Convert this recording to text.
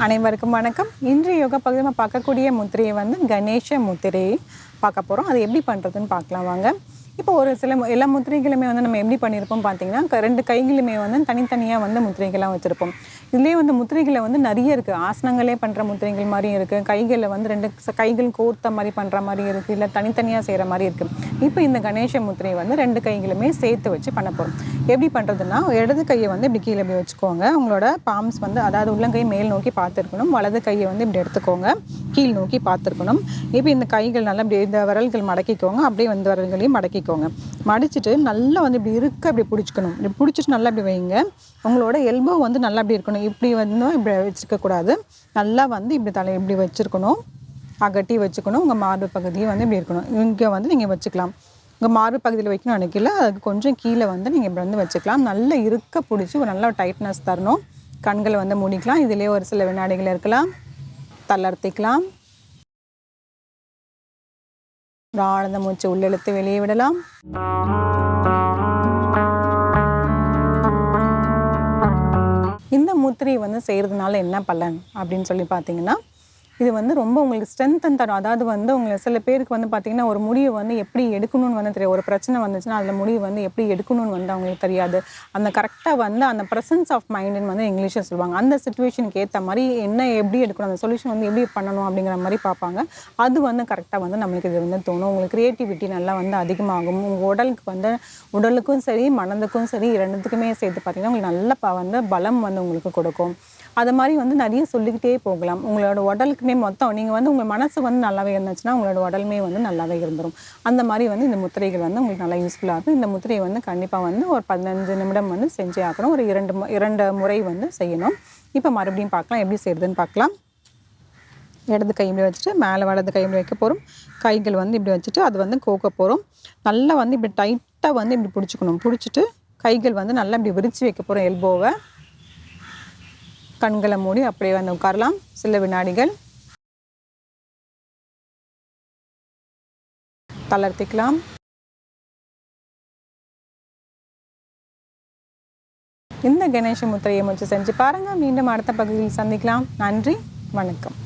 அனைவருக்கும் வணக்கம். இன்றைய யோகா பகுதியில் நம்ம பார்க்கக்கூடிய முத்திரையை வந்து கணேச முத்திரையை பார்க்க போகிறோம். அது எப்படி பண்ணுறதுன்னு பார்க்கலாம் வாங்க. இப்போ ஒரு சில எல்லா முத்திரைகளுமே வந்து நம்ம எப்படி பண்ணியிருப்போம் பார்த்தீங்கன்னா, ரெண்டு கைகளுமே வந்து தனித்தனியாக வந்து முத்திரைகள்லாம் வச்சுருப்போம். இதுலேயே வந்து முத்திரைகளில் வந்து நிறைய இருக்குது. ஆசனங்களே பண்ணுற முத்திரைகள் மாதிரியும் இருக்குது. கைகளில் வந்து ரெண்டு கைகள் கோர்த்த மாதிரி பண்ணுற மாதிரி இருக்குது. இல்லை தனித்தனியாக செய்கிற மாதிரி இருக்குது. இப்போ இந்த கணேச முத்திரையை வந்து ரெண்டு கைகளுமே சேர்த்து வச்சு பண்ண போகிறோம். எப்படி பண்ணுறதுன்னா, இடது கையை வந்து இப்படி கீழே இப்படி வச்சுக்கோங்க. உங்களோட பாம்ஸ் வந்து அதாவது உள்ளங்கை மேல் நோக்கி பார்த்துருக்கணும். வலது கையை வந்து இப்படி எடுத்துக்கோங்க, கீழ் நோக்கி பார்த்துருக்கணும். இப்போ இந்த கைகள் நல்லா இப்படி இந்த விரல்கள் மடக்கிக்கோங்க. அப்படியே வந்து விரல்களையும் மடக்கிக்கோங்க. மடிச்சுட்டு நல்லா வந்து இப்படி இப்படி பிடிச்சிக்கணும். இப்படி பிடிச்சிட்டு நல்லா இப்படி வைங்க. உங்களோட எல்போ வந்து நல்லா இப்படி இருக்கணும். இப்படி வந்து இப்படி வச்சுருக்கக்கூடாது. நல்லா வந்து இப்படி இப்படி வச்சுருக்கணும். அகட்டி வச்சுக்கணும். உங்கள் மார்பு பகுதியை வந்து இப்படி இருக்கணும். இங்கே வந்து நீங்கள் வச்சுக்கலாம். உங்கள் மார்பு பகுதியில் வைக்கணும் நினைக்கல, அதுக்கு கொஞ்சம் கீழே வந்து நீங்கள் இப்படி வந்து வச்சுக்கலாம். நல்லா பிடிச்சி ஒரு நல்ல டைட்னஸ் தரணும். கண்களை வந்து மூடிக்கலாம். இதிலே ஒரு சில வினாடிகள் இருக்கலாம். தளர்த்திக்கலாம். ஒரு ஆழ்ந்த மூச்சு உள்ளெழுத்து வெளியே விடலாம். இந்த முத்திரையை வந்து செய்கிறதுனால என்ன பலன் அப்படின்னு சொல்லி பார்த்தீங்கன்னா, இது வந்து ரொம்ப உங்களுக்கு ஸ்ட்ரென்த்தன் தரும். அதாவது வந்து உங்களுக்கு சில பேருக்கு வந்து பார்த்திங்கன்னா, ஒரு முடிவை வந்து எப்படி எடுக்கணும்னு வந்து தெரியும். ஒரு பிரச்சனை வந்துச்சுன்னா அதில் முடிவு வந்து எப்படி எடுக்கணும்னு வந்து அவங்களுக்கு தெரியாது. அந்த கரெக்டாக வந்து அந்த ப்ரெசன்ஸ் ஆஃப் மைண்டுன்னு வந்து இங்கிலீஷில் சொல்லுவாங்க. அந்த சிச்சுவேஷனுக்கு ஏற்ற மாதிரி எப்படி எடுக்கணும், அந்த சொல்யூஷன் வந்து எப்படி பண்ணணும் அப்படிங்கிற மாதிரி பார்ப்பாங்க. அது வந்து கரெக்டாக வந்து நம்மளுக்கு இது வந்து தோணும். உங்களுக்கு க்ரியேட்டிவிட்டி நல்லா வந்து அதிகமாகும். உங்கள் உடலுக்கு வந்து உடலுக்கும் சரி மனதுக்கும் சரி ரெண்டுத்துக்குமே சேர்த்து பார்த்திங்கன்னா உங்களுக்கு நல்ல வந்து பலம் வந்து உங்களுக்கு கொடுக்கும். அது மாதிரி வந்து நிறைய சொல்லிக்கிட்டே போகலாம். உங்களோட உடலுக்குமே மொத்தம் நீங்கள் வந்து உங்கள் மனசு வந்து நல்லாவே இருந்துச்சுன்னா உங்களோட உடலுமே வந்து நல்லாவே இருந்துடும். அந்த மாதிரி வந்து இந்த முத்திரைகள் வந்து உங்களுக்கு நல்லா யூஸ்ஃபுல்லாக இருக்கும். இந்த முத்திரையை வந்து கண்டிப்பாக வந்து ஒரு 15 நிமிடம் வந்து செஞ்சே ஆக்கணும். ஒரு 2 முறை வந்து செய்யணும். இப்போ மறுபடியும் பார்க்கலாம், எப்படி செய்கிறதுன்னு பார்க்கலாம். இடது கை இப்படி வச்சுட்டு மேலே வலது கை இப்படி வைக்க போகிறோம். கைகள் வந்து இப்படி வச்சுட்டு அது வந்து கோக்க போகிறோம். நல்லா வந்து இப்படி டைட்டாக வந்து இப்படி பிடிச்சிக்கணும். பிடிச்சிட்டு கைகள் வந்து நல்லா இப்படி விரித்து வைக்க போகிறோம். எல்போவை கண்களை மூடி அப்படியே வந்து உட்காரலாம். சில வினாடிகள் தளர்த்திக்கலாம். இந்த கணேச முத்திரையை முயற்சி செஞ்சு பாருங்கள். மீண்டும் அடுத்த பகுதியில் சந்திக்கலாம். நன்றி, வணக்கம்.